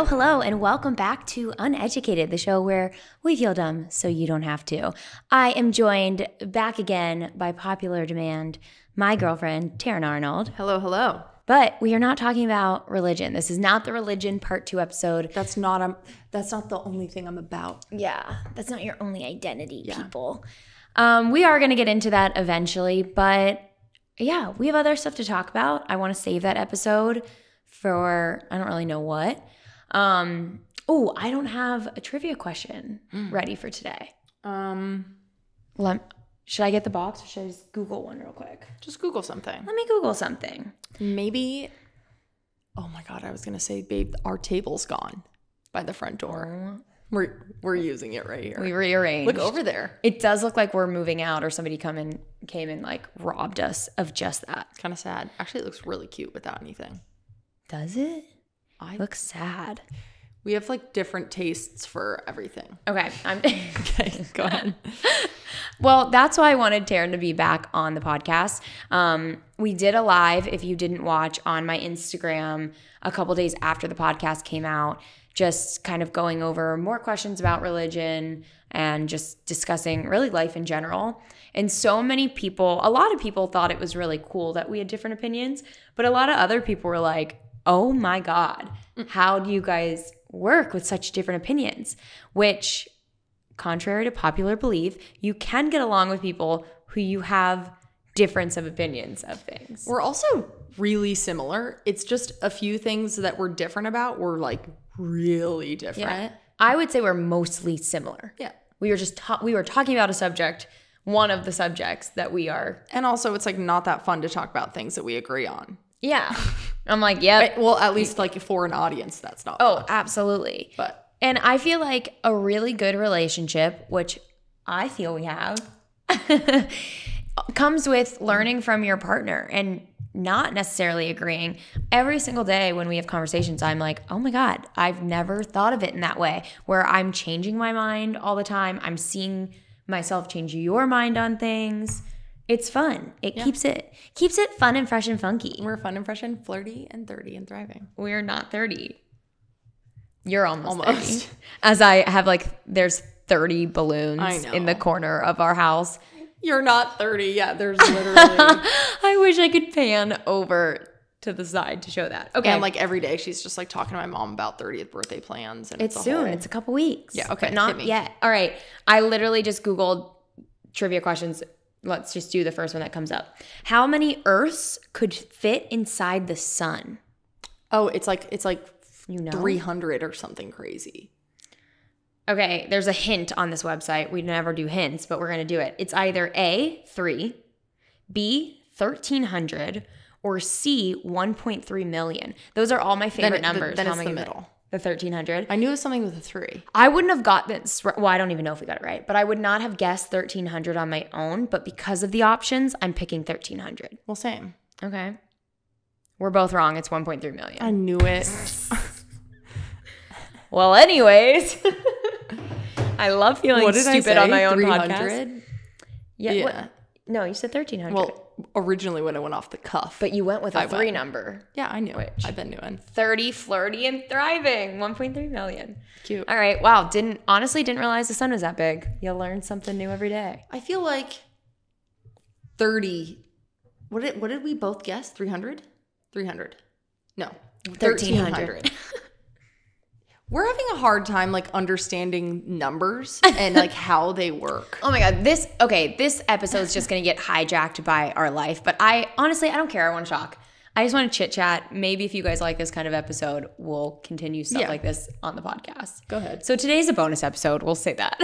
Hello, and welcome back to Uneducated, the show where we feel dumb so you don't have to. I am joined back again by popular demand, my girlfriend, Taryn Arnold. Hello. But we are not talking about religion. This is not the religion part 2 episode. That's not the only thing I'm about. Yeah, that's not your only identity, people. We are going to get into that eventually, but yeah, we have other stuff to talk about. I want to save that episode for, I don't really know what. I don't have a trivia question ready for today. Should I get the box or should I just Google one real quick? Just Google something. Let me Google something. Maybe, oh my God, I was going to say, babe, our table's gone by the front door. We're using it right here. We rearranged. Look over there. It does look like we're moving out or somebody came and like robbed us of just that. Kind of sad. Actually, it looks really cute without anything. Does it? Looks sad. We have like different tastes for everything. Okay. Okay, go ahead. Well, that's why I wanted Taryn to be back on the podcast. We did a live, if you didn't watch, on my Instagram a couple days after the podcast came out, just kind of going over more questions about religion and just discussing really life in general. And so many people, a lot of people thought it was really cool that we had different opinions, but a lot of other people were like, oh my God, how do you guys work with such different opinions? Which, contrary to popular belief, you can get along with people who you have difference of opinions of things. We're also really similar. It's just a few things that we're different about. We're like really different. Yeah. I would say we're mostly similar. Yeah. We were talking about a subject, one of the subjects that we are. And also it's like not that fun to talk about things that we agree on. Yeah. I'm like, yep. Well, at least like for an audience, that's not fun. Oh, absolutely. And I feel like a really good relationship, which I feel we have, comes with learning from your partner and not necessarily agreeing. Every single day when we have conversations, I'm like, oh my God, I've never thought of it in that way, where I'm changing my mind all the time. I'm seeing myself change your mind on things. It's fun. It keeps it fun and fresh and funky. We're fun and fresh and flirty and 30 and thriving. We're not 30. You're almost 30. As I have there's 30 balloons in the corner of our house. You're not 30. Yeah, there's literally. I wish I could pan over to the side to show that. Okay. And every day she's just talking to my mom about 30th birthday plans. And it's soon. It's a couple weeks. Yeah, okay. But not yet. All right. I literally just Googled trivia questions. Let's just do the first one that comes up. How many Earths could fit inside the sun? Oh, it's like 300 or something crazy. Okay, there's a hint on this website. We never do hints, but we're going to do it. It's either A, 3, B, 1,300, or C, 1.3 million. Those are all my favorite numbers. Then it's the middle. The 1,300. I knew it was something with a 3. I wouldn't have got this. Well, I don't even know if we got it right, but I would not have guessed 1,300 on my own. But because of the options, I'm picking 1,300. Well, same. Okay. We're both wrong. It's 1.3 million. I knew it. Well, anyways, I love feeling stupid on my own 300? Podcast. Yeah. No, you said 1,300. Well, originally when I went off the cuff. But you went with a 3 number. Yeah, I knew it. I've been doing 30, flirty, and thriving. 1.3 million. Cute. All right. Wow. Didn't realize the sun was that big. You learn something new every day. I feel like 30. What did we both guess? 300? 300. No. 1,300. We're having a hard time understanding numbers and how they work. Oh my God. This episode is just going to get hijacked by our life, but I don't care. I want to talk. I just want to chit chat. Maybe if you guys like this kind of episode, we'll continue stuff like this on the podcast. Go ahead. So today's a bonus episode. We'll say that.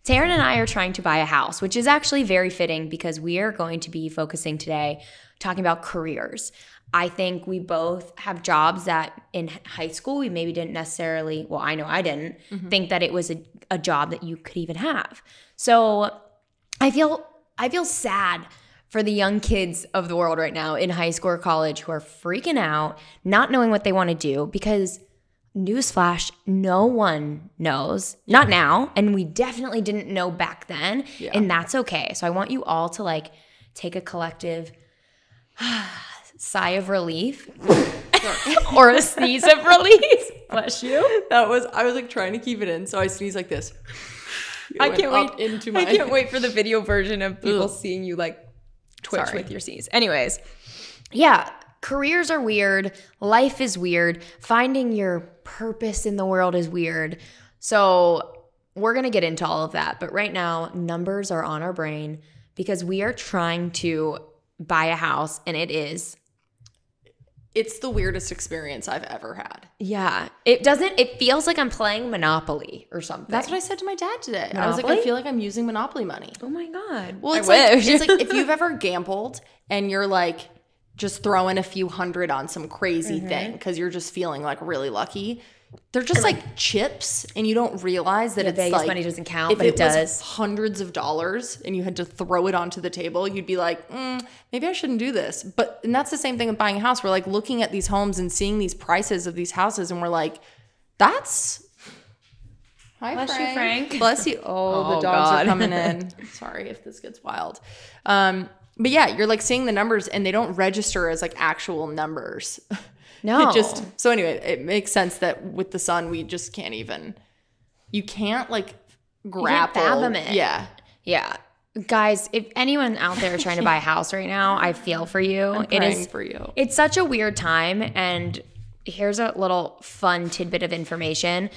Taryn and I are trying to buy a house, which is actually very fitting because we are going to be focusing today talking about careers. I think we both have jobs that in high school we maybe didn't necessarily, well, I know I didn't think that it was a job that you could even have. So I feel sad for the young kids of the world right now in high school or college who are freaking out, not knowing what they want to do, because newsflash, no one knows. Not now. And we definitely didn't know back then. Yeah. And that's okay. So I want you all to like take a collective sigh of relief or a sneeze of relief. Bless you. I was like trying to keep it in, so I sneeze like this. I can't wait for the video version of people seeing you like twitch with your sneeze. Anyways, yeah, careers are weird. Life is weird. Finding your purpose in the world is weird. So we're going to get into all of that. But right now, numbers are on our brain because we are trying to buy a house, and it's the weirdest experience I've ever had. Yeah. It feels like I'm playing Monopoly or something. That's what I said to my dad today. Monopoly? I was like, I feel like I'm using Monopoly money. Oh my God. Well, it's like if you've ever gambled and you're like just throwing a few hundred on some crazy thing because you're just feeling like really lucky. They're just like chips, and you don't realize that it's Vegas like money doesn't count, if but it does. Was hundreds of dollars, and you had to throw it onto the table, you'd be like, maybe I shouldn't do this. And that's the same thing with buying a house. We're like looking at these homes and seeing these prices of these houses, and we're like, that's. Hi, Bless you, Frank. Bless you. Oh, the dogs are coming in. Sorry if this gets wild. But yeah, you're like seeing the numbers, and they don't register as like actual numbers. No. So anyway, it makes sense that with the sun, we just can't even, you can't like grapple. You can't fathom it. Yeah. Yeah. Guys, if anyone out there trying to buy a house right now, I feel for you. I'm praying for you. It's such a weird time. And here's a little fun tidbit of information.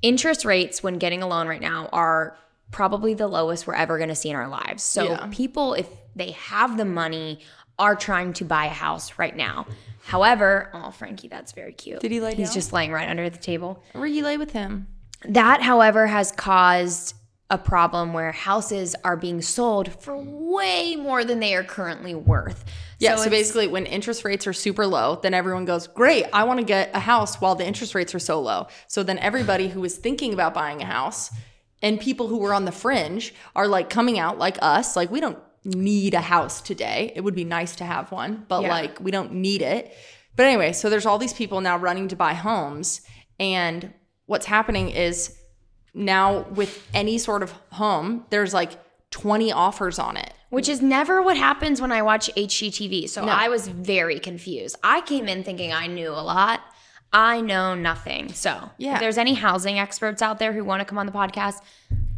Interest rates when getting a loan right now are probably the lowest we're ever going to see in our lives. So people, if they have the money, are trying to buy a house right now. However, oh, Frankie, that's very cute. Did he lay down? He's just laying right under the table. Where you lay with him? That, however, has caused a problem where houses are being sold for way more than they are currently worth. Yeah, so basically when interest rates are super low, then everyone goes, great, I want to get a house while the interest rates are so low. So then everybody who is thinking about buying a house and people who were on the fringe are like coming out like us, like we don't need a house today. It would be nice to have one, but like we don't need it. But anyway, so there's all these people now running to buy homes, and what's happening is now with any sort of home, there's like 20 offers on it. Which is never what happens when I watch HGTV. So I was very confused. I came in thinking I knew a lot. I know nothing. So if there's any housing experts out there who want to come on the podcast,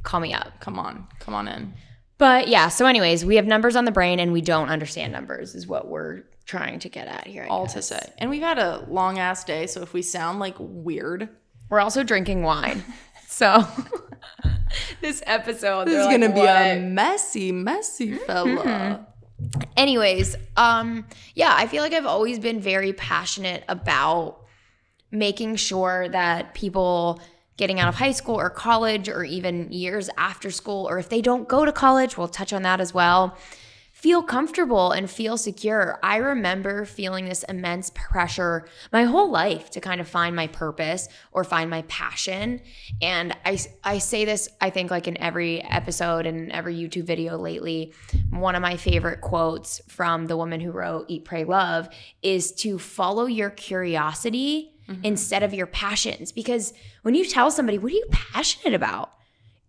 call me up. Come on in. But yeah, so anyways, we have numbers on the brain and we don't understand numbers is what we're trying to get at here. All to say. And we've had a long ass day, so if we sound like weird. We're also drinking wine. So this episode is going to be a messy fella. Anyways, yeah, I feel like I've always been very passionate about making sure that people getting out of high school or college or even years after school, or if they don't go to college, we'll touch on that as well, feel comfortable and feel secure. I remember feeling this immense pressure my whole life to kind of find my purpose or find my passion. And I say this, I think, like in every episode and every YouTube video lately. One of my favorite quotes from the woman who wrote Eat, Pray, Love is to follow your curiosity instead of your passions. Because when you tell somebody, what are you passionate about?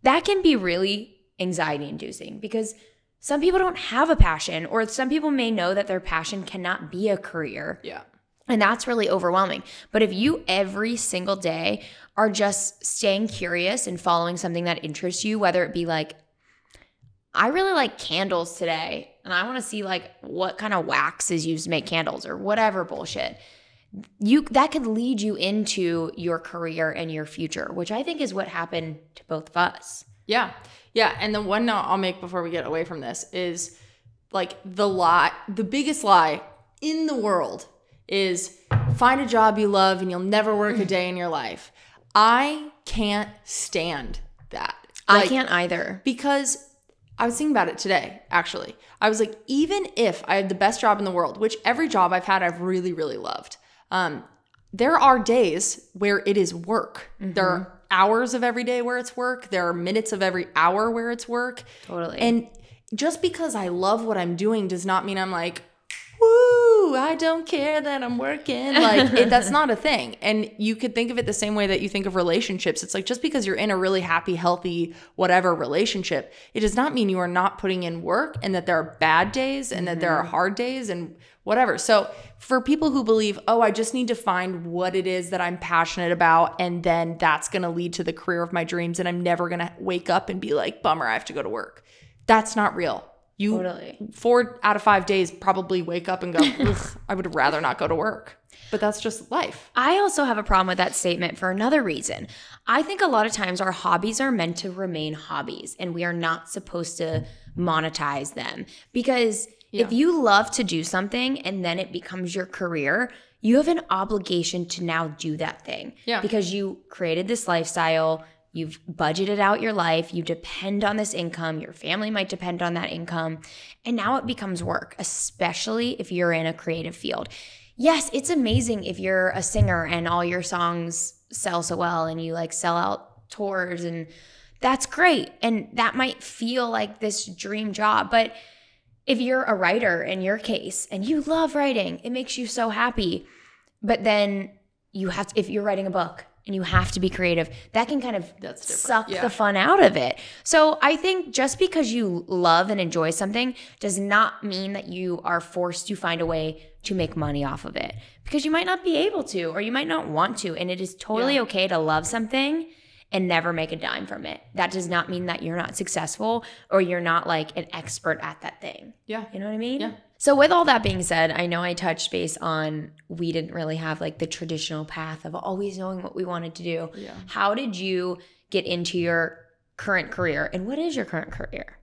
That can be really anxiety inducing because some people don't have a passion, or some people may know that their passion cannot be a career. Yeah. And that's really overwhelming. But if you every single day are just staying curious and following something that interests you, whether it be like, I really like candles today and I want to see like what kind of wax is used to make candles or whatever bullshit, that could lead you into your career and your future, which I think is what happened to both of us. Yeah. Yeah. And the one note I'll make before we get away from this is like the biggest lie in the world is find a job you love and you'll never work a day in your life. I can't stand that. I can't either. Because I was thinking about it today, actually. I was like, even if I had the best job in the world, which every job I've had I've really, really loved, there are days where it is work. Mm-hmm. There are hours of every day where it's work. There are minutes of every hour where it's work. Totally. And just because I love what I'm doing does not mean I'm like, woo, ooh, I don't care that I'm working. Like, that's not a thing. And you could think of it the same way that you think of relationships. It's like, just because you're in a really happy, healthy, whatever relationship, it does not mean you are not putting in work, and that there are bad days and that there are hard days and whatever. So for people who believe, oh, I just need to find what it is that I'm passionate about, and then that's going to lead to the career of my dreams, and I'm never going to wake up and be like, bummer, I have to go to work. That's not real. You Totally. 4 out of 5 days probably wake up and go, ugh, I would rather not go to work. But that's just life. I also have a problem with that statement for another reason. I think a lot of times our hobbies are meant to remain hobbies, and we are not supposed to monetize them. Because if you love to do something and then it becomes your career, you have an obligation to now do that thing. Yeah. Because you created this lifestyle, you've budgeted out your life, you depend on this income, your family might depend on that income, and now it becomes work, especially if you're in a creative field. Yes, it's amazing if you're a singer and all your songs sell so well and you like sell out tours, and that's great. And that might feel like this dream job, but if you're a writer in your case and you love writing, it makes you so happy. But then you have to, if you're writing a book and you have to be creative, that can kind of suck the fun out of it. So I think just because you love and enjoy something does not mean that you are forced to find a way to make money off of it, because you might not be able to, or you might not want to. And it is totally okay to love something and never make a dime from it. That does not mean that you're not successful or you're not like an expert at that thing. Yeah. You know what I mean? Yeah. So with all that being said, I know I touched base on we didn't really have like the traditional path of always knowing what we wanted to do. Yeah. How did you get into your current career, and what is your current career?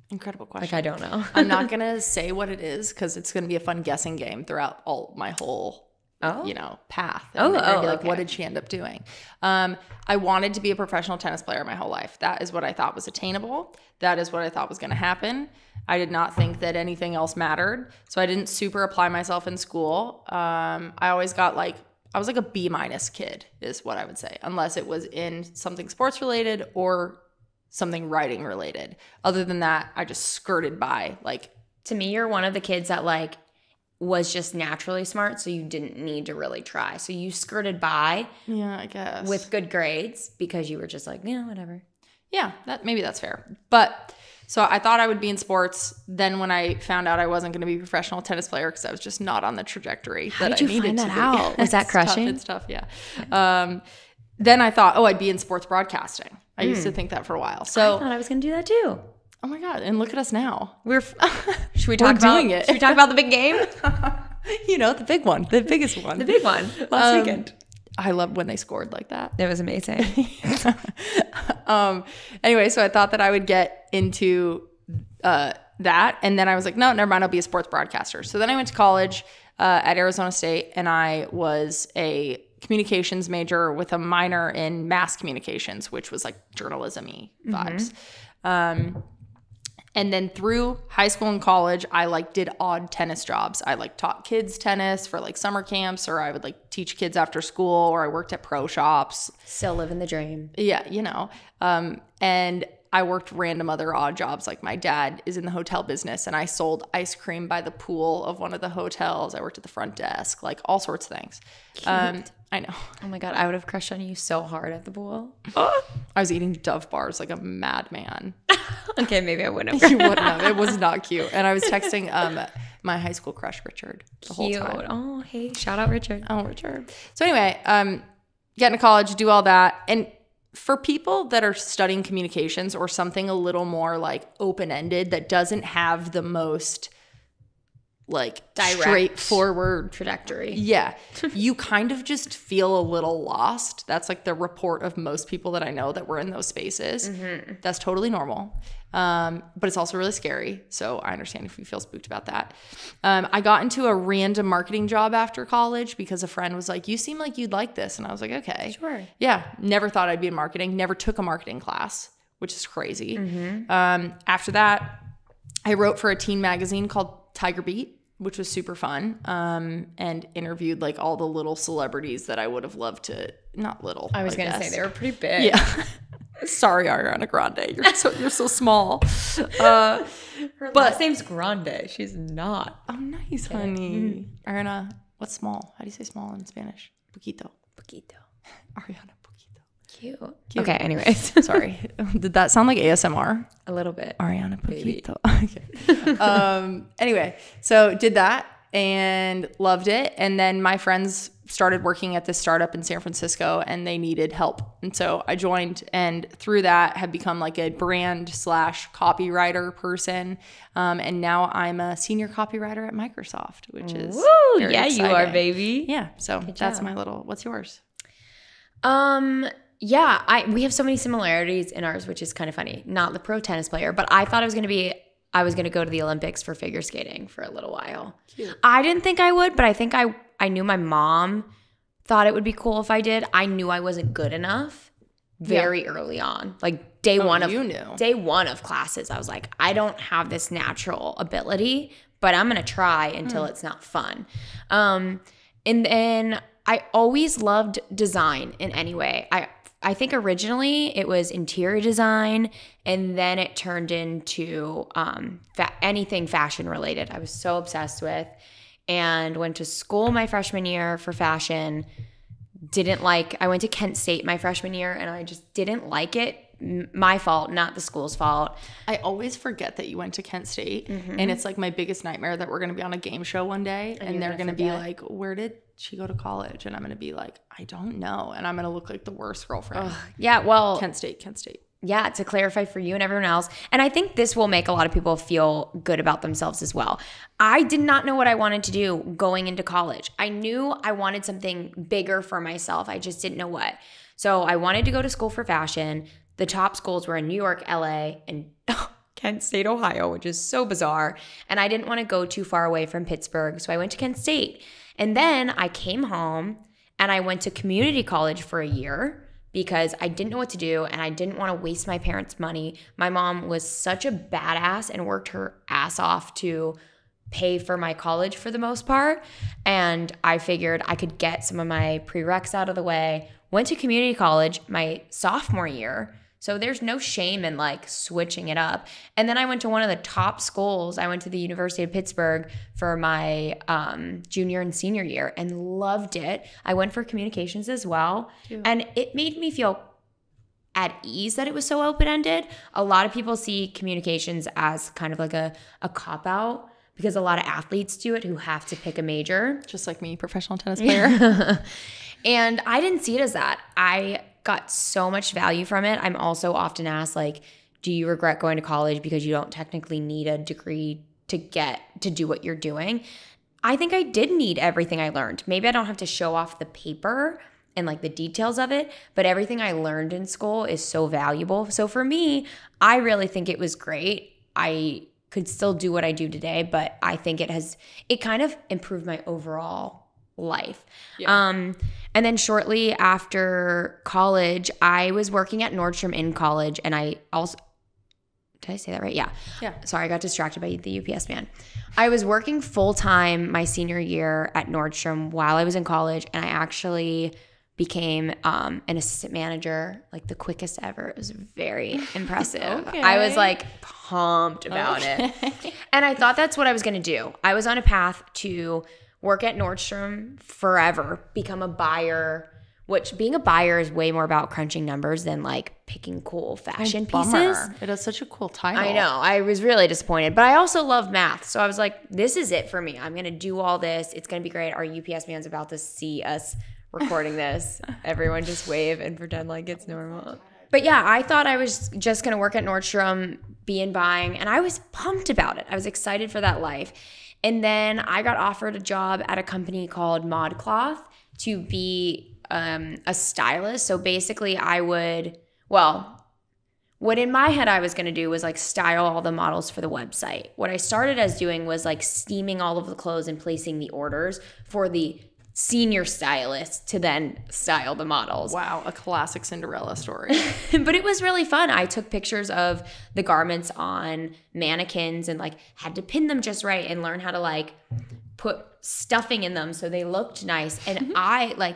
Incredible question. Like, I don't know. I'm not going to say what it is, because it's going to be a fun guessing game throughout all my whole path. And they're gonna be like, what did she end up doing? I wanted to be a professional tennis player my whole life. That is what I thought was attainable. That is what I thought was going to happen. I did not think that anything else mattered. So I didn't super apply myself in school. I always got I was like a B- kid is what I would say, unless it was in something sports related or something writing related. Other than that, I just skirted by. To me, you're one of the kids that was just naturally smart, so you didn't need to really try. So you skirted by, yeah, I guess, with good grades because you were just like, yeah, whatever. Yeah, maybe that's fair. But so I thought I would be in sports. Then when I found out I wasn't going to be a professional tennis player because I was just not on the trajectory How that did I you needed find to that be. out? Was that crushing? It's tough, yeah. Then I thought, I'd be in sports broadcasting. I used to think that for a while. So I thought I was going to do that too. Oh my God. And look at us now. Should we talk about doing it. Should we talk about the big game? The big one, the biggest one. The big one last weekend. I loved when they scored like that. It was amazing. Anyway, so I thought that I would get into that. And then I was like, no, never mind. I'll be a sports broadcaster. So then I went to college at Arizona State, and I was a communications major with a minor in mass communications, which was like journalism-y vibes. And then through high school and college, I did odd tennis jobs. I taught kids tennis for summer camps, or I would teach kids after school, or I worked at pro shops. Still living the dream. Yeah, and I worked random other odd jobs. My dad is in the hotel business, and I sold ice cream by the pool of one of the hotels. I worked at the front desk, all sorts of things. Cute. I know. Oh my God, I would have crushed on you so hard at the pool. I was eating Dove bars like a madman. Okay, maybe I wouldn't have. You wouldn't have. It was not cute. And I was texting my high school crush, Richard, the whole time. Oh, hey, shout out Richard. Oh, Richard. So anyway, get into college, do all that. And for people that are studying communications or something a little more open-ended that doesn't have the most direct, straightforward trajectory. Yeah. You kind of just feel a little lost. That's the report of most people that I know that were in those spaces. Mm-hmm. That's totally normal. But it's also really scary. So I understand if you feel spooked about that. I got into a random marketing job after college because a friend was like, you seem like you'd like this. And I was like, okay. Sure. Yeah. Never thought I'd be in marketing. Never took a marketing class, which is crazy. Mm-hmm. After that, I wrote for a teen magazine called Tiger Beat, which was super fun, and interviewed all the little celebrities that I would have loved to. Not little. I was going to say they were pretty big. Yeah. Sorry, Ariana Grande. You're so small. Her But- last name's Grande. She's not. Oh, nice, honey. Ariana, what's small? How do you say small in Spanish? Poquito. Poquito. Ariana Poquito. Cute. Cute. Okay, anyways. Sorry. Did that sound like ASMR? A little bit. Ariana Maybe. Poquito. Okay. Anyway, so did that and loved it. And then my friends started working at this startup in San Francisco and they needed help. And so I joined, and through that have become like a brand / copywriter person. And now I'm a senior copywriter at Microsoft, which is Woo! very Yeah, you are, exciting. baby. Yeah. So that's job. my little, what's yours? Yeah, we have so many similarities in ours, which is kind of funny. Not the pro tennis player, but I thought I was going to go to the Olympics for figure skating for a little while. Cute. I didn't think I would, but I think I knew my mom thought it would be cool if I did. I knew I wasn't good enough very early on. Like day one of classes, I was like, I don't have this natural ability, but I'm going to try until it's not fun. And then I always loved design in any way. I think originally it was interior design, and then it turned into anything fashion related. I was so obsessed with, and went to school my freshman year for fashion. I went to Kent State my freshman year, and I just didn't like it. My fault, not the school's fault. I always forget that you went to Kent State, and it's like my biggest nightmare that we're going to be on a game show one day, and they're going to be like, where did she go to college? And I'm going to be like, I don't know. And I'm going to look like the worst girlfriend. Yeah, well, Kent State. yeah, to clarify for you and everyone else. And I think this will make a lot of people feel good about themselves as well. I did not know what I wanted to do going into college. I knew I wanted something bigger for myself. I just didn't know what. So I wanted to go to school for fashion. The top schools were in New York, LA, and Kent State, Ohio, which is so bizarre. And I didn't want to go too far away from Pittsburgh. So I went to Kent State. And then I came home and I went to community college for a year, because I didn't know what to do and I didn't want to waste my parents' money. My mom was such a badass and worked her ass off to pay for my college for the most part. And I figured I could get some of my prereqs out of the way. Went to community college my sophomore year. So there's no shame in like switching it up. And then I went to one of the top schools. I went to the University of Pittsburgh for my junior and senior year and loved it. I went for communications as well. Cute. And it made me feel at ease that it was so open-ended. A lot of people see communications as kind of like a cop-out, because a lot of athletes do it who have to pick a major. Just like me, professional tennis player. And I didn't see it as that. I got so much value from it. I'm also often asked, like, do you regret going to college because you don't technically need a degree to do what you're doing? I think I did need everything I learned. Maybe I don't have to show off the paper and like the details of it, but everything I learned in school is so valuable. So for me, I really think it was great. I could still do what I do today, but I think it kind of improved my overall life. Yeah. And then shortly after college, I was working at Nordstrom in college, and I also, did I say that right? Yeah. Sorry, I got distracted by the UPS man. I was working full-time my senior year at Nordstrom while I was in college, and I actually became an assistant manager, like the quickest ever. It was very impressive. Okay. I was like pumped about it. And I thought that's what I was going to do. I was on a path to work at Nordstrom forever, become a buyer, which being a buyer is way more about crunching numbers than like picking cool fashion pieces. It has such a cool title. I know. I was really disappointed, but I also love math. So I was like, this is it for me. I'm going to do all this. It's going to be great. Our UPS man's about to see us recording this. Everyone just wave and pretend like it's normal. But yeah, I thought I was just going to work at Nordstrom, be in buying, and I was pumped about it. I was excited for that life. And then I got offered a job at a company called ModCloth to be a stylist. So basically what in my head I was going to do was like style all the models for the website. What I started as doing was like steaming all of the clothes and placing the orders for the senior stylist to then style the models. Wow, a classic Cinderella story. But it was really fun. I took pictures of the garments on mannequins and like had to pin them just right and learn how to like put stuffing in them so they looked nice. And I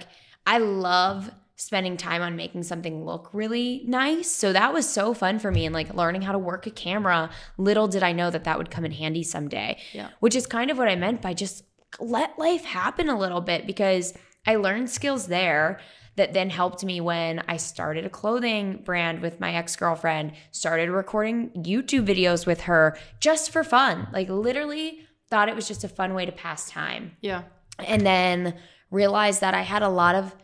love spending time on making something look really nice. So that was so fun for me, and like learning how to work a camera. Little did I know that that would come in handy someday. Yeah. Which is kind of what I meant by just let life happen a little bit, because I learned skills there that then helped me when I started a clothing brand with my ex-girlfriend, started recording YouTube videos with her just for fun. Like literally thought it was just a fun way to pass time. Yeah. And then realized that I had a lot of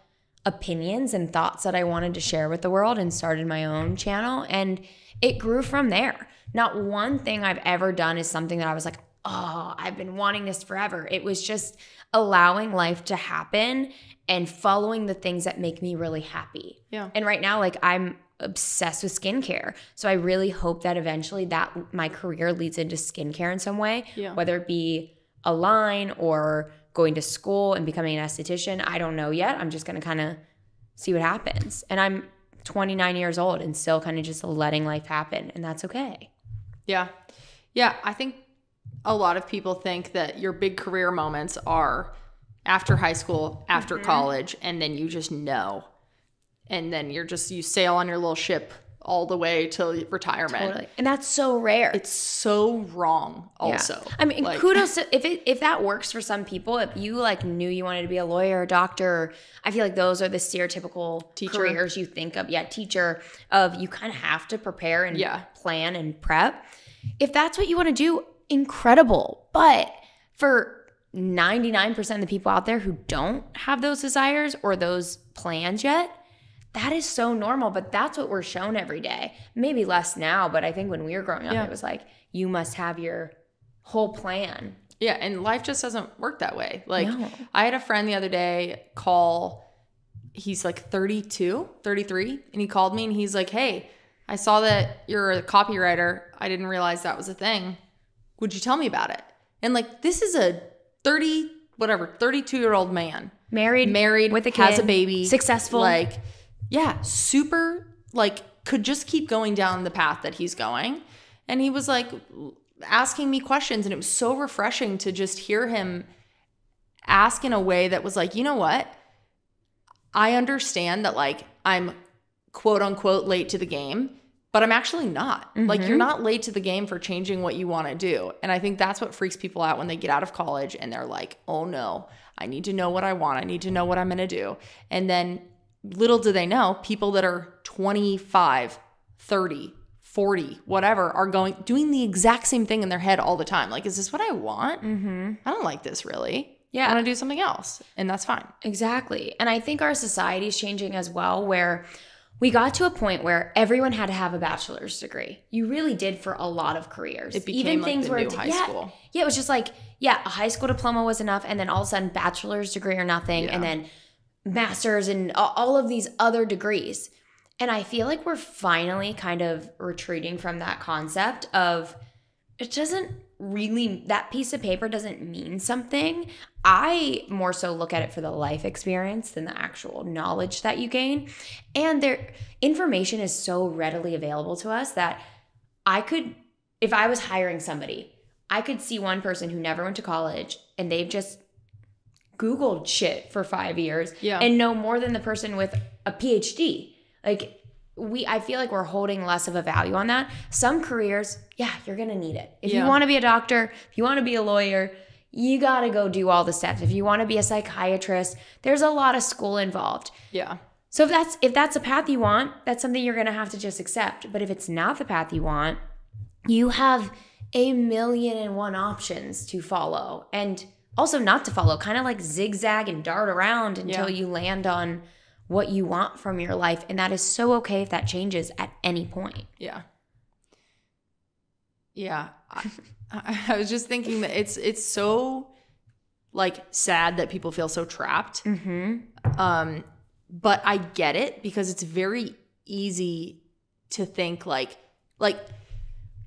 opinions and thoughts that I wanted to share with the world, and started my own channel, and it grew from there. Not one thing I've ever done is something that I was like, oh, I've been wanting this forever. It was just allowing life to happen and following the things that make me really happy. Yeah. And right now, like I'm obsessed with skincare. So I really hope that eventually that my career leads into skincare in some way, whether it be a line or going to school and becoming an esthetician. I don't know yet. I'm just going to kind of see what happens. And I'm 29 years old and still kind of just letting life happen. And that's okay. Yeah. Yeah. I think a lot of people think that your big career moments are after high school, after college, and then you just know. And then you sail on your little ship all the way till retirement. Totally. And that's so rare. It's so wrong also. Yeah. I mean, like, kudos to, if that works for some people, if you like knew you wanted to be a lawyer or doctor, I feel like those are the stereotypical careers you think of. Yeah, teacher, of you kind of have to prepare and plan and prep. If that's what you want to do, incredible. But for 99% of the people out there who don't have those desires or those plans yet, that is so normal, but that's what we're shown every day. Maybe less now, but I think when we were growing up, it was like, you must have your whole plan. Yeah, and life just doesn't work that way. Like, I had a friend the other day call, he's like 32, 33, and he called me and he's like, hey, I saw that you're a copywriter. I didn't realize that was a thing. Would you tell me about it? And like, this is a 32-year-old man. Married with a kid, has a baby. Successful. Like, yeah, super, like, could just keep going down the path that he's going. And he was like asking me questions, and it was so refreshing to just hear him ask in a way that was like, you know what? I understand that, like, I'm quote unquote late to the game, but I'm actually not. Like, you're not late to the game for changing what you want to do. And I think that's what freaks people out when they get out of college and they're like, oh no, I need to know what I want. I need to know what I'm going to do. And then little do they know, people that are 25, 30, 40, whatever, are doing the exact same thing in their head all the time. Like, is this what I want? I don't like this really. I want to do something else. And that's fine. Exactly. And I think our society is changing as well, where we got to a point where everyone had to have a bachelor's degree. You really did for a lot of careers. It became like the new high school. Yeah, it was just like, a high school diploma was enough, and then all of a sudden bachelor's degree or nothing, and then master's and all of these other degrees. And I feel like we're finally kind of retreating from that concept of, it doesn't really, that piece of paper doesn't mean something. I more so look at it for the life experience than the actual knowledge that you gain. And information is so readily available to us that I could, if I was hiring somebody, I could see one person who never went to college and they've just Googled shit for 5 years and know more than the person with a PhD. Like, I feel like we're holding less of a value on that. Some careers, you're going to need it. If you want to be a doctor, if you want to be a lawyer, you got to go do all the steps. If you want to be a psychiatrist, there's a lot of school involved. Yeah. So if that's a path you want, that's something you're going to have to just accept. But if it's not the path you want, you have 1,000,001 options to follow, and also not to follow, kind of like zigzag and dart around until you land on what you want from your life. And that is so okay if that changes at any point. Yeah. Yeah. I was just thinking that it's so like sad that people feel so trapped. But I get it, because it's very easy to think like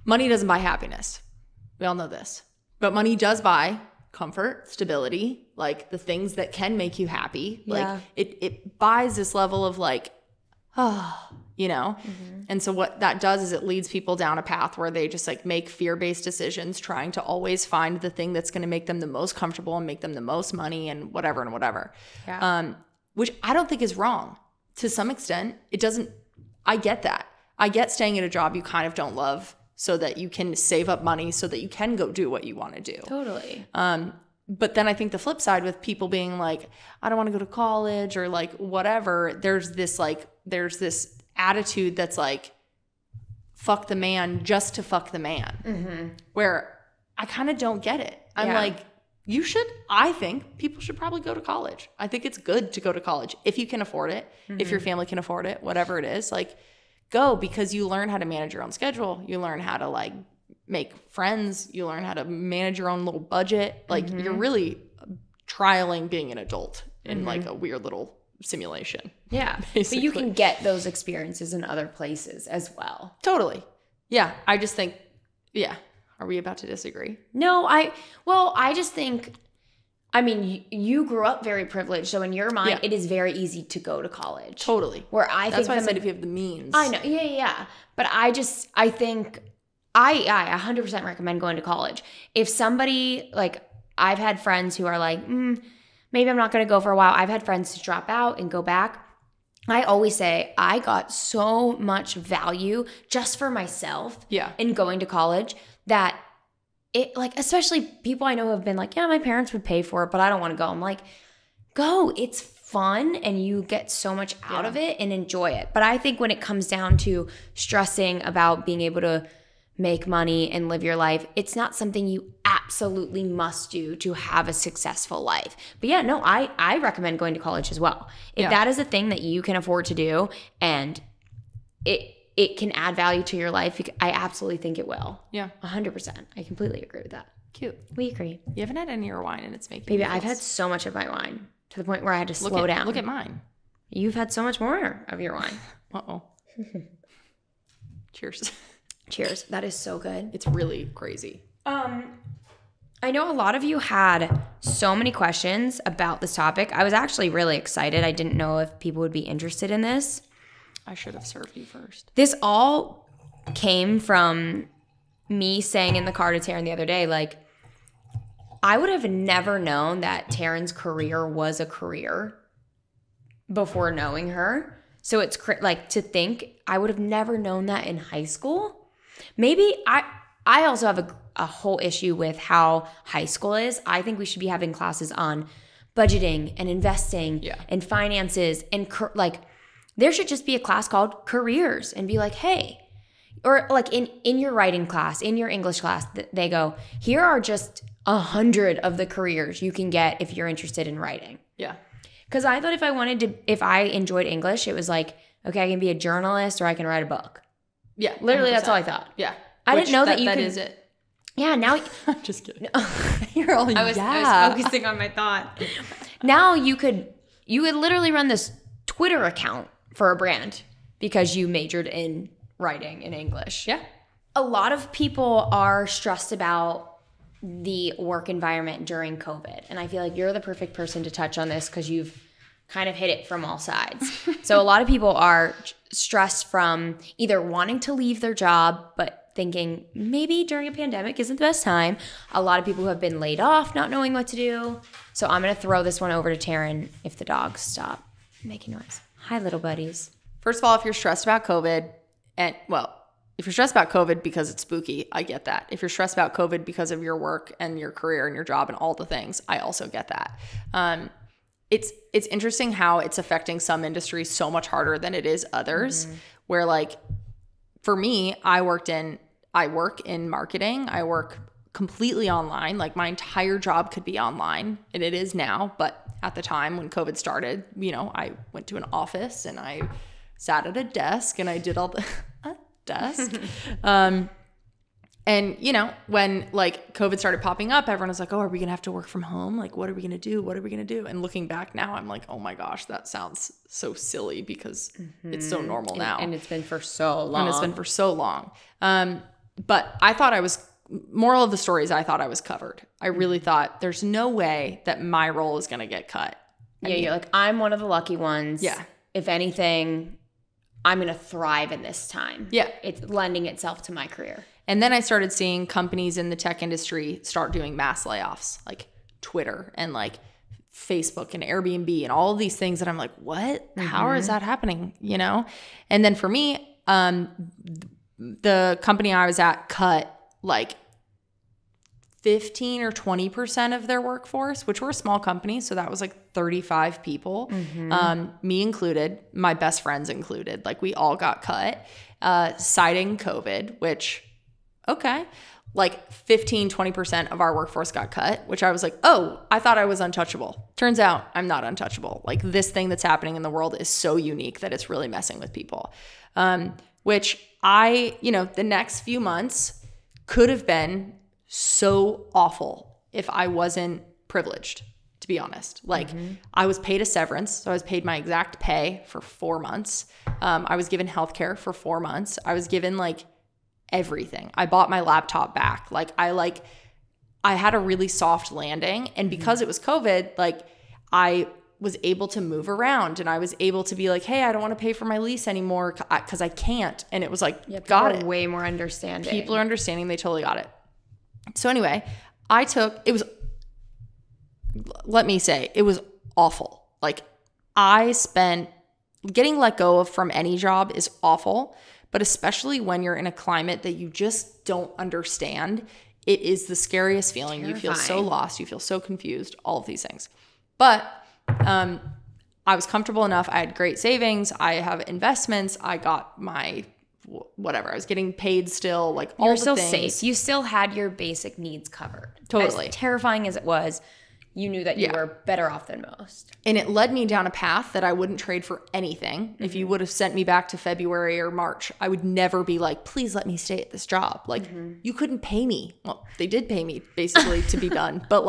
money doesn't buy happiness. We all know this. But money does buy comfort, stability, like the things that can make you happy. Like it buys this level of like, you know? And so what that does is it leads people down a path where they just like make fear-based decisions, trying to always find the thing that's going to make them the most comfortable and make them the most money and whatever. Yeah. Which I don't think is wrong. to some extent, I get that. I get staying at a job you kind of don't love so that you can save up money so that you can go do what you want to do. Totally. But then I think the flip side with people being like, I don't want to go to college or like whatever, there's this attitude that's like, fuck the man just to fuck the man, where I kind of don't get it. I'm like, I think people should probably go to college. I think it's good to go to college if you can afford it, if your family can afford it, whatever it is, like go, because you learn how to manage your own schedule. You learn how to like make friends. You learn how to manage your own little budget. Like you're really trialing being an adult in like a weird little simulation. Yeah. Basically. But you can get those experiences in other places as well. Totally. Yeah. I just think, yeah. Are we about to disagree? No, I just think, I mean, you grew up very privileged. So in your mind, it is very easy to go to college. Totally. Where I think that's why I said if you have the means. I know. Yeah. But I think I 100% recommend going to college. If somebody, like, I've had friends who are like, maybe I'm not going to go for a while. I've had friends to drop out and go back. I always say I got so much value just for myself in going to college that it, like, especially people I know have been like, yeah, my parents would pay for it, but I don't want to go. I'm like, go. It's fun and you get so much out of it and enjoy it. But I think when it comes down to stressing about being able to make money and live your life, it's not something you absolutely must do to have a successful life. But yeah, no, I recommend going to college as well. If that is a thing that you can afford to do and it can add value to your life, I absolutely think it will. Yeah. 100%. I completely agree with that. Cute. We agree. You haven't had any of your wine and it's making Baby, I've had so much of my wine to the point where I had to slow down. Look at mine. You've had so much more of your wine. Uh-oh. Cheers. Cheers. That is so good. It's really crazy. I know a lot of you had so many questions about this topic. I was actually really excited. I didn't know if people would be interested in this. I should have served you first. This all came from me saying in the car to Taryn the other day, like, I would have never known that Taryn's career was a career before knowing her. So it's like to think I would have never known that in high school. Maybe I also have a whole issue with how high school is. I think we should be having classes on budgeting and investing and finances and like there should just be a class called careers and be like, hey, or like in your writing class, in your English class, they go, here are just 100 of the careers you can get if you're interested in writing. Yeah. Because I thought if I enjoyed English, it was like, okay, I can be a journalist or I can write a book. Yeah. Literally, 100%. That's all I thought. Yeah. I didn't know that you could. That is it. Yeah, now. I'm just kidding. You're all, I was focusing on my thought. Now you could literally run this Twitter account for a brand because you majored in writing in English. Yeah. A lot of people are stressed about the work environment during COVID. And I feel like you're the perfect person to touch on this because you've kind of hit it from all sides. So a lot of people are stressed from either wanting to leave their job, but thinking maybe during a pandemic isn't the best time. A lot of people who have been laid off, not knowing what to do. So I'm going to throw this one over to Taryn if the dogs stop making noise. Hi, little buddies. First of all, if you're stressed about COVID, if you're stressed about COVID because it's spooky, I get that. If you're stressed about COVID because of your work and your career and your job and all the things, I also get that. It's interesting how it's affecting some industries so much harder than it is others. Where like, for me, I work in marketing. I work completely online. Like my entire job could be online, and it is now. But at the time when COVID started, I went to an office and I sat at a desk and I did all the desk. And when like COVID started popping up, everyone was like, oh, are we gonna have to work from home? Like, what are we gonna do? What are we gonna do? And looking back now, I'm like, oh my gosh, that sounds so silly because it's so normal now. And it's been for so long. But I thought moral of the story is I thought I was covered. I really thought there's no way that my role is gonna get cut. You're like, I'm one of the lucky ones. Yeah. If anything, I'm gonna thrive in this time. Yeah. It's lending itself to my career. And then I started seeing companies in the tech industry start doing mass layoffs, like Twitter and like Facebook and Airbnb and all of these things that I'm like, what? How is that happening? You know? And then for me, the company I was at cut like 15 or 20% of their workforce, which we're a small company. So that was like 35 people, me included, my best friends included. Like we all got cut, citing COVID, which, okay. Like 15, 20% of our workforce got cut, which I was like, oh, I thought I was untouchable. Turns out I'm not untouchable. Like this thing that's happening in the world is so unique that it's really messing with people. Which the next few months could have been so awful if I wasn't privileged, to be honest. Like I was paid a severance. So I was paid my exact pay for 4 months. I was given healthcare for 4 months. I was given like everything. I bought my laptop back. I had a really soft landing. And because it was COVID, like I was able to move around and I was able to be like, hey, I don't want to pay for my lease anymore because I can't. And it was like, got it. Way more understanding. People are understanding. They totally got it. So anyway, let me say, it was awful. Like getting let go of from any job is awful. But especially when you're in a climate that you just don't understand, it is the scariest feeling. Terrifying. You feel so lost. You feel so confused, all of these things. But I was comfortable enough. I had great savings. I have investments. I got my whatever. I was getting paid still, like all the things. You're still safe. You still had your basic needs covered. Totally. As terrifying as it was, you knew that you were better off than most. And it led me down a path that I wouldn't trade for anything. If you would have sent me back to February or March, I would never be like, please let me stay at this job. Like you couldn't pay me. Well, they did pay me basically to be done. But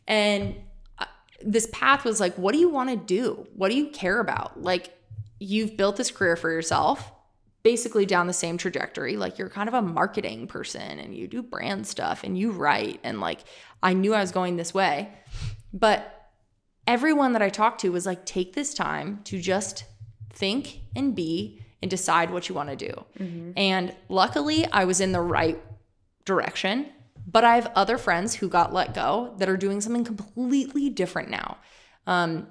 and this path was like, what do you want to do? What do you care about? Like you've built this career for yourself, basically down the same trajectory. Like you're kind of a marketing person and you do brand stuff and you write. And like, I knew I was going this way, but everyone that I talked to was like, take this time to just think and be and decide what you want to do. And luckily I was in the right direction, but I have other friends who got let go that are doing something completely different now.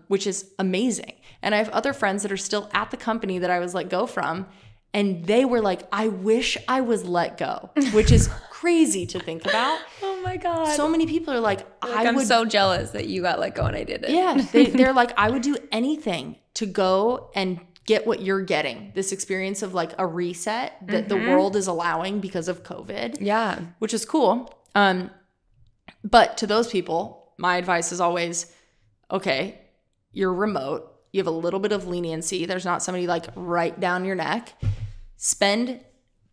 Which is amazing. And I have other friends that are still at the company that I was let go from. And they were like, I wish I was let go, which is crazy to think about. Oh my God. So many people are like, I'm so jealous that you got let go and I didn't. Yeah. They're like, I would do anything to go and get what you're getting. This experience of like a reset that the world is allowing because of COVID. Yeah. Which is cool. But to those people, my advice is always, okay, you're remote. You have a little bit of leniency. There's not somebody like right down your neck. Spend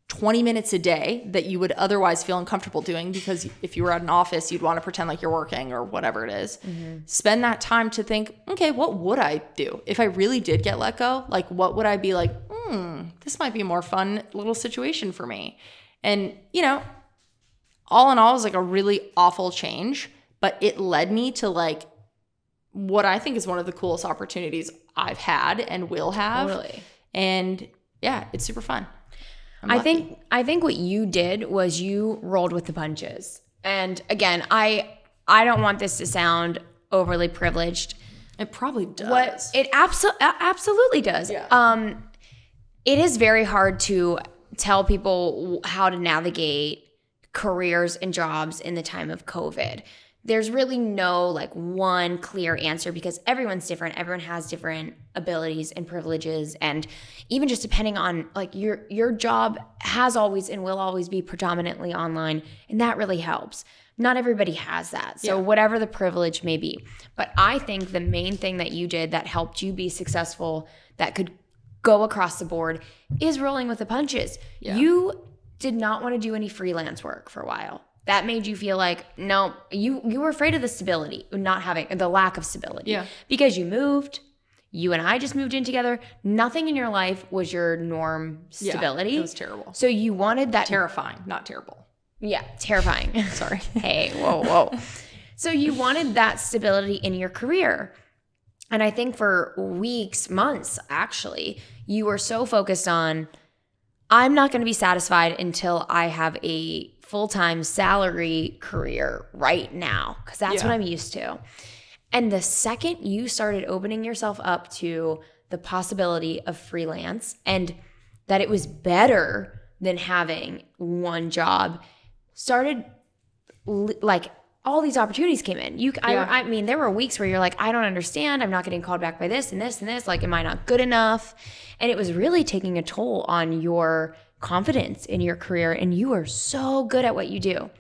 20 minutes a day that you would otherwise feel uncomfortable doing because if you were at an office, you'd want to pretend like you're working or whatever it is. Spend that time to think, okay, what would I do? If I really did get let go, like what would I be like, this might be a more fun little situation for me. And, all in all, it was like a really awful change, but it led me to like what I think is one of the coolest opportunities I've had and will have. Totally. And yeah, it's super fun. I think what you did was you rolled with the punches. And again, I don't want this to sound overly privileged. It probably does. It absolutely does. Yeah. It is very hard to tell people how to navigate careers and jobs in the time of COVID. There's really no like one clear answer because everyone's different. Everyone has different abilities and privileges. And even just depending on like your job has always and will always be predominantly online. And that really helps. Not everybody has that. So whatever the privilege may be. But I think the main thing that you did that helped you be successful, that could go across the board, is rolling with the punches. Yeah. You did not want to do any freelance work for a while. That made you feel like, no, you were afraid of the stability, not having the lack of stability. Yeah. Because you moved, you and I just moved in together. Nothing in your life was your norm stability. Yeah, it was terrible. So you wanted that. Terrifying, not terrible. Yeah, terrifying. Sorry. Hey, whoa. So you wanted that stability in your career. And I think for weeks, months, actually, you were so focused on, I'm not going to be satisfied until I have a full-time salary career right now because that's what I'm used to. And the second you started opening yourself up to the possibility of freelance and that it was better than having one job, started like all these opportunities came in. I mean, there were weeks where you're like, I don't understand. I'm not getting called back by this and this and this. Like, am I not good enough? And it was really taking a toll on your confidence in your career. And you are so good at what you do.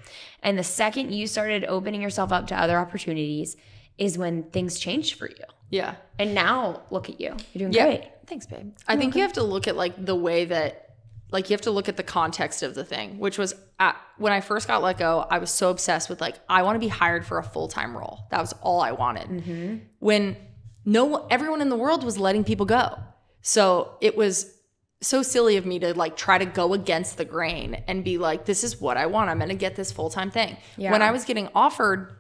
And the second you started opening yourself up to other opportunities is when things changed for you. Yeah. And now look at you. You're doing great. Thanks, babe. I think you have to look at like the way that, like, you have to look at the context of the thing, which was when I first got let go, I was so obsessed with like, I want to be hired for a full-time role. That was all I wanted. When everyone in the world was letting people go. So it was so silly of me to like try to go against the grain and be like, this is what I want. I'm going to get this full-time thing. Yeah. When I was getting offered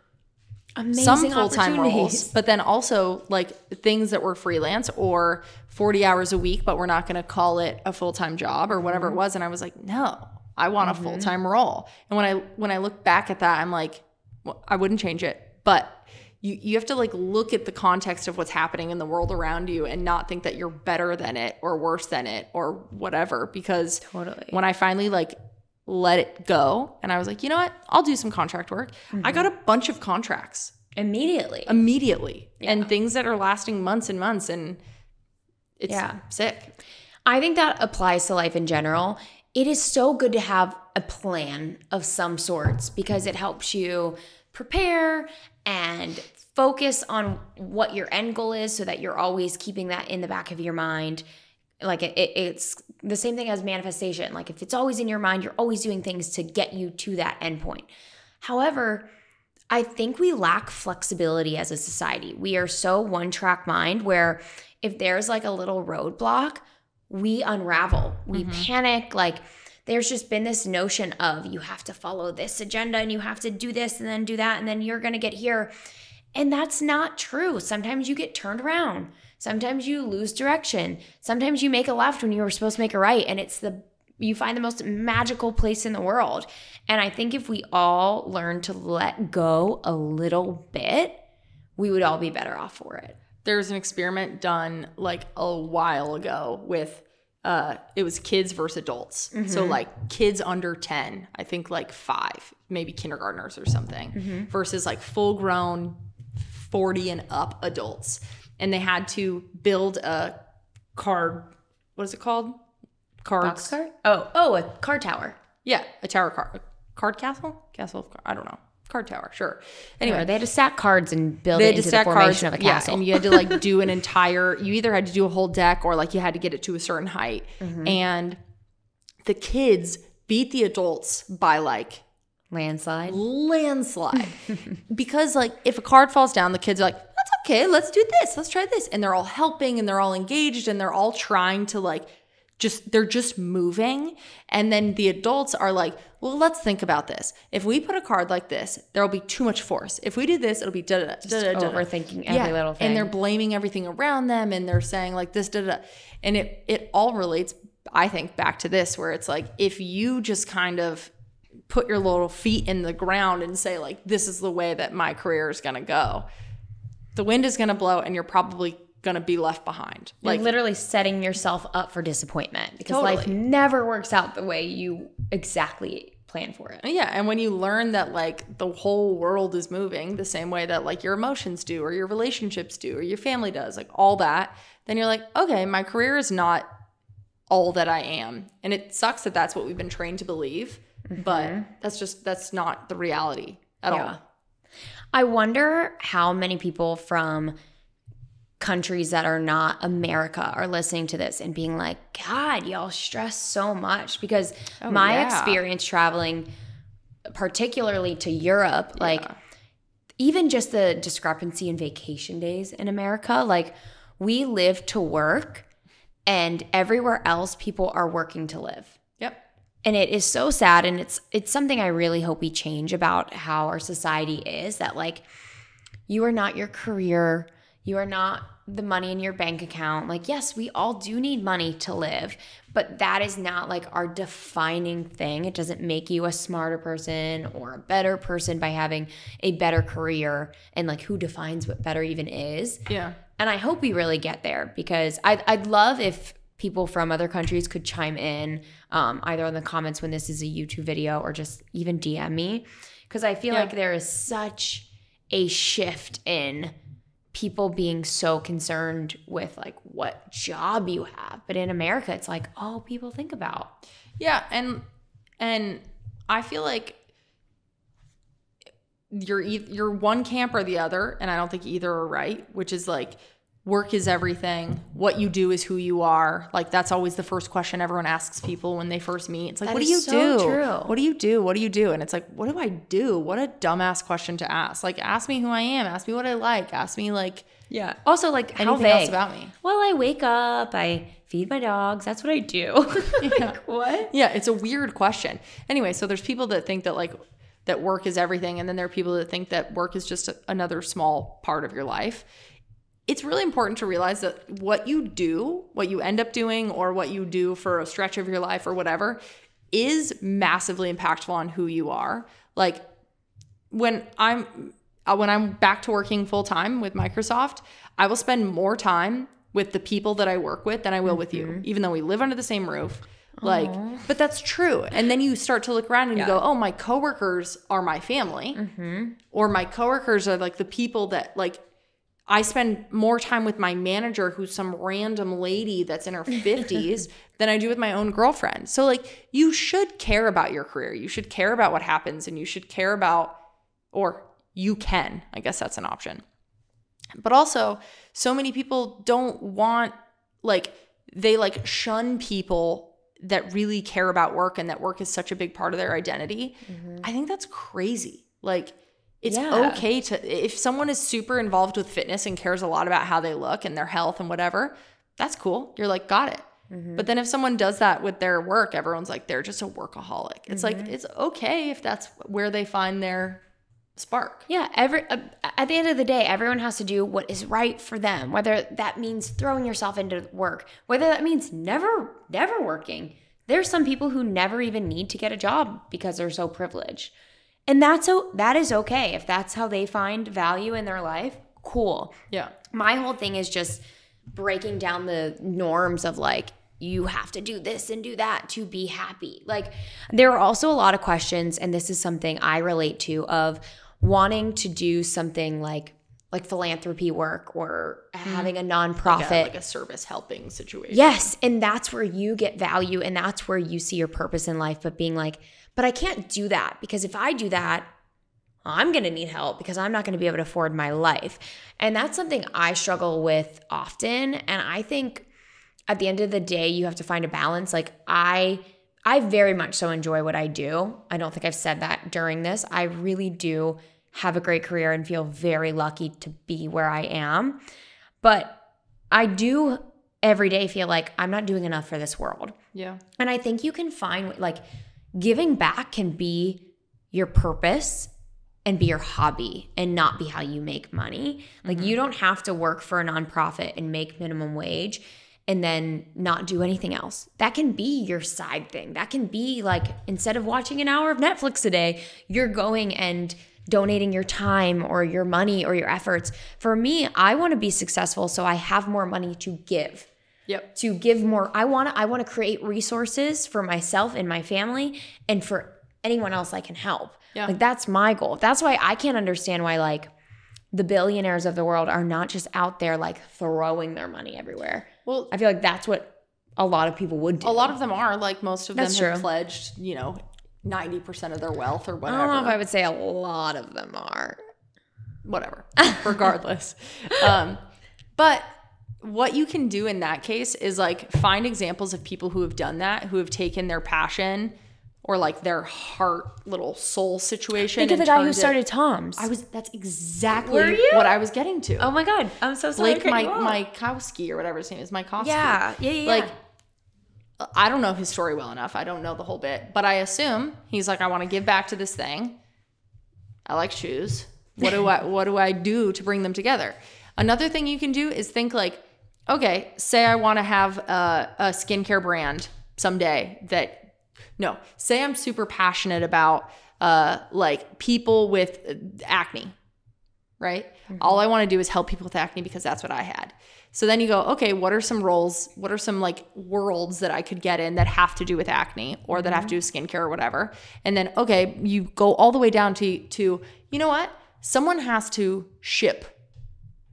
some full-time roles, but then also like things that were freelance or 40 hours a week, but we're not going to call it a full-time job or whatever it was. And I was like, no, I want a full-time role. And when I look back at that, I'm like, well, I wouldn't change it. But you have to like look at the context of what's happening in the world around you and not think that you're better than it or worse than it or whatever. Because when I finally like let it go and I was like, you know what? I'll do some contract work. I got a bunch of contracts. Immediately. Yeah. And things that are lasting months and months, and it's sick. I think that applies to life in general. It is so good to have a plan of some sorts because it helps you prepare and focus on what your end goal is so that you're always keeping that in the back of your mind. Like it's the same thing as manifestation. Like if it's always in your mind, you're always doing things to get you to that end point. However, I think we lack flexibility as a society. We are so one-track mind where if there's like a little roadblock, we unravel, we panic. Like there's just been this notion of you have to follow this agenda and you have to do this and then do that and then you're going to get here. And that's not true. Sometimes you get turned around. Sometimes you lose direction. Sometimes you make a left when you were supposed to make a right. And you find the most magical place in the world. And I think if we all learn to let go a little bit, we would all be better off for it. There's an experiment done like a while ago with, it was kids versus adults. So like kids under 10, I think like 5, maybe kindergartners or something, versus like full grown 40 and up adults. And they had to build a card, what is it called? Box card? Oh, a card tower. Yeah, a tower card. Card castle? Castle of, I don't know. Card tower, sure. Anyway, they had to stack cards and build it into the formation of a castle. Yeah, and you had to like do an entire, you either had to do a whole deck or like you had to get it to a certain height. And the kids beat the adults by like landslide. Because like if a card falls down, the kids are like, that's okay, let's do this, let's try this. And they're all helping and they're all engaged and they're all trying to like, they're just moving. And then the adults are like, well, let's think about this. If we put a card like this, there'll be too much force. If we do this, it'll be da-da-da. Overthinking every little thing. And they're blaming everything around them and they're saying like this, da-da-da. And it all relates, I think, back to this, where it's like, if you just kind of put your little feet in the ground and say like, this is the way that my career is going to go, the wind is going to blow and you're probably going to be left behind. Like literally setting yourself up for disappointment because life never works out the way you exactly plan for it. Yeah. And when you learn that like the whole world is moving the same way that like your emotions do or your relationships do or your family does, like all that, then you're like, okay, my career is not all that I am. And it sucks that that's what we've been trained to believe, but that's not the reality at all. I wonder how many people from countries that are not America are listening to this and being like, God, y'all stress so much. Because my experience traveling, particularly to Europe, like even just the discrepancy in vacation days in America, like we live to work and everywhere else people are working to live. Yep. And it is so sad. And it's something I really hope we change about how our society is, that like you are not your career. You are not the money in your bank account. Like, yes, we all do need money to live, but that is not like our defining thing. It doesn't make you a smarter person or a better person by having a better career, and like who defines what better even is. Yeah. And I hope we really get there, because I'd love if people from other countries could chime in, either in the comments when this is a YouTube video or just even DM me, because I feel like there is such a shift in people being so concerned with like what job you have. But in America, it's like all people think about. Yeah. And I feel like you're one camp or the other, and I don't think either are right, which is like work is everything. What you do is who you are. Like that's always the first question everyone asks people when they first meet. It's like, what do you do? What do you do? What do you do? And it's like, what do I do? What a dumbass question to ask. Like, ask me who I am. Ask me what I like. Ask me like, yeah. Also, like, how anything vague else about me. Well, I wake up, I feed my dogs. That's what I do. Like, what? Yeah, it's a weird question. Anyway, so there's people that think that like that work is everything, and then there are people that think that work is just another small part of your life. It's really important to realize that what you do, what you end up doing, or what you do for a stretch of your life or whatever, is massively impactful on who you are. Like when I'm back to working full time with Microsoft, I will spend more time with the people that I work with than I will with you, even though we live under the same roof. Like, but that's true. And then you start to look around and you go, oh, my coworkers are my family, or my coworkers are like the people that like, I spend more time with my manager, who's some random lady that's in her 50s, than I do with my own girlfriend. So like, you should care about your career. You should care about what happens, and you should care about, or you can, I guess that's an option. But also, so many people don't want, like, they like shun people that really care about work, and that work is such a big part of their identity. I think that's crazy. Like, it's okay to, if someone is super involved with fitness and cares a lot about how they look and their health and whatever, that's cool. You're like, got it. But then if someone does that with their work, everyone's like, they're just a workaholic. It's like, it's okay if that's where they find their spark. Yeah. At the end of the day, everyone has to do what is right for them, whether that means throwing yourself into work, whether that means never working. There's some people who never even need to get a job because they're so privileged. And that is okay. If that's how they find value in their life, cool. Yeah. My whole thing is just breaking down the norms of like, you have to do this and do that to be happy. Like, there are also a lot of questions, and this is something I relate to, of wanting to do something like philanthropy work or having a nonprofit. Like a service helping situation. Yes. And that's where you get value, and that's where you see your purpose in life. But being like, but I can't do that, because if I do that, I'm going to need help, because I'm not going to be able to afford my life. And that's something I struggle with often. And I think at the end of the day, you have to find a balance. Like I very much so enjoy what I do. I don't think I've said that during this. I really do have a great career and feel very lucky to be where I am. But I do every day feel like I'm not doing enough for this world. Yeah. And I think you can find, like, giving back can be your purpose and be your hobby and not be how you make money. Like, you don't have to work for a nonprofit and make minimum wage and then not do anything else. That can be your side thing. That can be like, instead of watching an hour of Netflix a day, you're going and donating your time or your money or your efforts. For me, I want to be successful so I have more money to give. Yep. To give more. I want to create resources for myself and my family and for anyone else I can help. Yeah. Like, that's my goal. That's why I can't understand why, like, the billionaires of the world are not just out there like throwing their money everywhere. Well, I feel like that's what a lot of people would do. A lot of them are, like, most of them That's have true. pledged, 90% of their wealth or I whatever. don't know if I would say a lot of them are. Whatever. Regardless. But what you can do in that case is like find examples of people who have done that, who have taken their passion or like their heart little soul situation. Think of the guy who started Tom's. That's exactly what I was getting to. Oh my God. I'm so sorry. Blake Mykowski or whatever his name is. Mykowski. Yeah. Like, I don't know his story well enough. I don't know the whole bit, but I assume he's like, I want to give back to this thing. I like shoes. What do I do to bring them together? Another thing you can do is think like, okay, say I want to have a skincare brand someday say I'm super passionate about like people with acne, right? Mm-hmm. All I want to do is help people with acne because that's what I had. So then you go, okay, what are some roles? What are some like worlds that I could get in that have to do with acne or that have to do with skincare or whatever? And then, okay, you go all the way down to you know what? Someone has to ship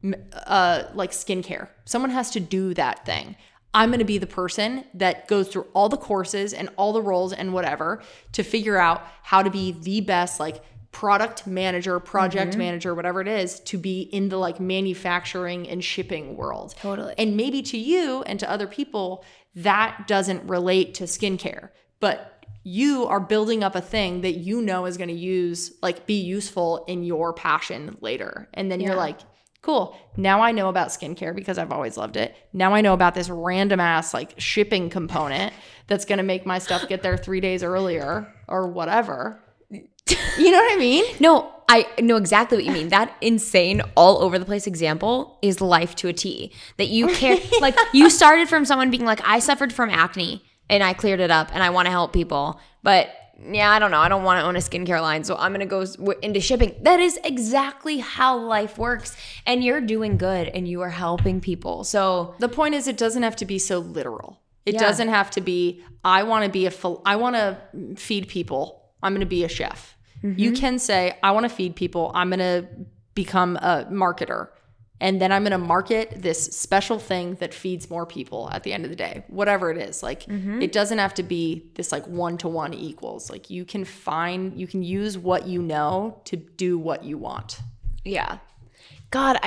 like skincare. Someone has to do that thing. I'm going to be the person that goes through all the courses and all the roles and whatever to figure out how to be the best like product manager, project manager, whatever it is, to be in the like manufacturing and shipping world. Totally. And maybe to you and to other people, that doesn't relate to skincare, but you are building up a thing that you know is going to be useful in your passion later. And then you're like, cool. Now I know about skincare because I've always loved it. Now I know about this random ass like shipping component that's going to make my stuff get there 3 days earlier or whatever. You know what I mean? No, I know exactly what you mean. That insane all over the place example is life to a T. That you care, like you started from someone being like, I suffered from acne and I cleared it up and I want to help people. But yeah, I don't know. I don't want to own a skincare line, so I'm going to go into shipping. That is exactly how life works. And you're doing good and you are helping people. So the point is, it doesn't have to be so literal. It doesn't have to be, I want to feed people. I'm going to be a chef. Mm-hmm. You can say, I want to feed people. I'm going to become a marketer. And then I'm going to market this special thing that feeds more people at the end of the day, whatever it is. Like, it doesn't have to be this like 1-to-1 equals. Like you can use what you know to do what you want. Yeah. God,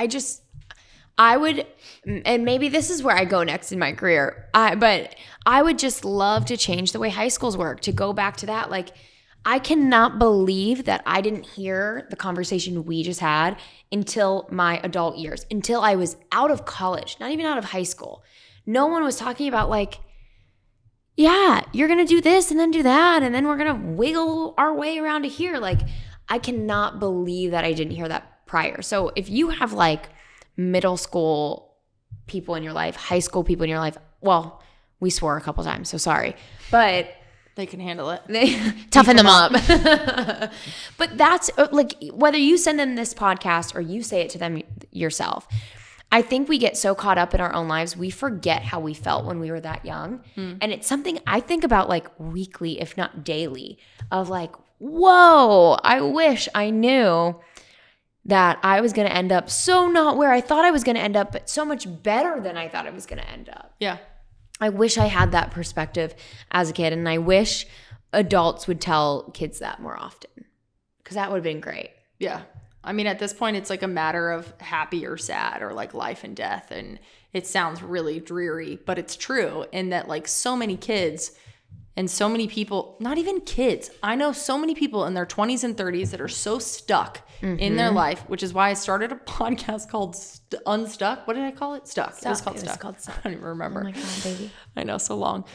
I would, and maybe this is where I go next in my career, but I would just love to change the way high schools work, to go back to that. Like, I cannot believe that I didn't hear the conversation we just had until my adult years, until I was out of college, not even out of high school. No one was talking about like, yeah, you're going to do this and then do that, and then we're going to wiggle our way around to here. Like, I cannot believe that I didn't hear that prior. So if you have like middle school people in your life, high school people in your life, well, we swore a couple times, so sorry. But they can handle it. They toughen them up. But that's like, whether you send them this podcast or you say it to them yourself, I think we get so caught up in our own lives, we forget how we felt when we were that young. And it's something I think about like weekly, if not daily, of like, whoa, I wish I knew that I was going to end up so not where I thought I was going to end up, but so much better than I thought I was going to end up. Yeah. I wish I had that perspective as a kid, and I wish adults would tell kids that more often, because that would have been great. Yeah. I mean, at this point, it's like a matter of happy or sad or like life and death. And it sounds really dreary, but it's true in that like so many kids and so many people, not even kids, I know so many people in their 20s and 30s that are so stuck in their life, which is why I started a podcast called Unstuck. What did I call it? Stuck. It was called Stuck. I don't even remember. Oh my God, baby. I know, so long.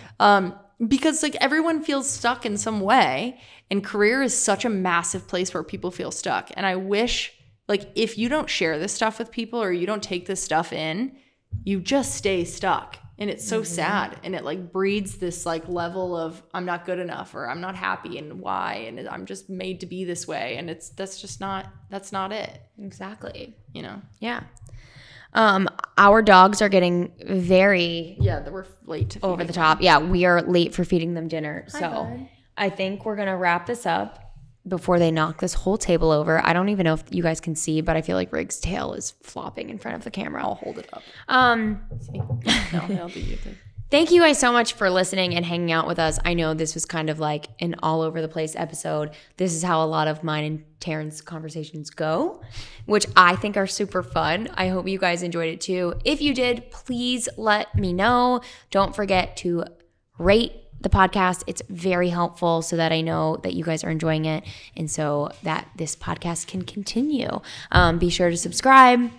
Because like everyone feels stuck in some way, and career is such a massive place where people feel stuck. And I wish, like, if you don't share this stuff with people or you don't take this stuff in, you just stay stuck. And it's so sad. And it like breeds this like level of I'm not good enough, or I'm not happy, and why, and I'm just made to be this way. And that's not it. Exactly. You know? Yeah. Our dogs are getting very we're late to over the top. Yeah, we are late for feeding them dinner. So I think we're gonna wrap this up before they knock this whole table over. I don't even know if you guys can see, but I feel like Rig's tail is flopping in front of the camera. I'll hold it up. See? No, that'll be you. Thank you guys so much for listening and hanging out with us. I know this was kind of like an all over the place episode. This is how a lot of mine and Taryn's conversations go, which I think are super fun. I hope you guys enjoyed it too. If you did, please let me know. Don't forget to rate the podcast. It's very helpful so that I know that you guys are enjoying it, and so that this podcast can continue. Be sure to subscribe.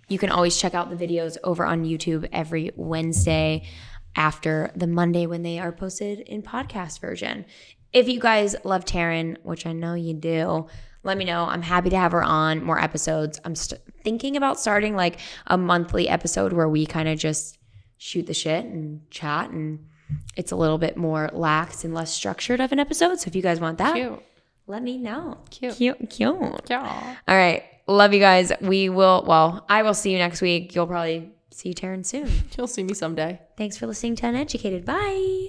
You can always check out the videos over on YouTube every Wednesday after the Monday when they are posted in podcast version. If you guys love Taryn, which I know you do, let me know. I'm happy to have her on more episodes. I'm thinking about starting like a monthly episode where we kind of just shoot the shit and chat, and it's a little bit more lax and less structured of an episode. So if you guys want that, let me know. Cute. All right. Love you guys. I will see you next week. You'll probably see Taryn soon. You'll see me someday. Thanks for listening to Uneducated. Bye.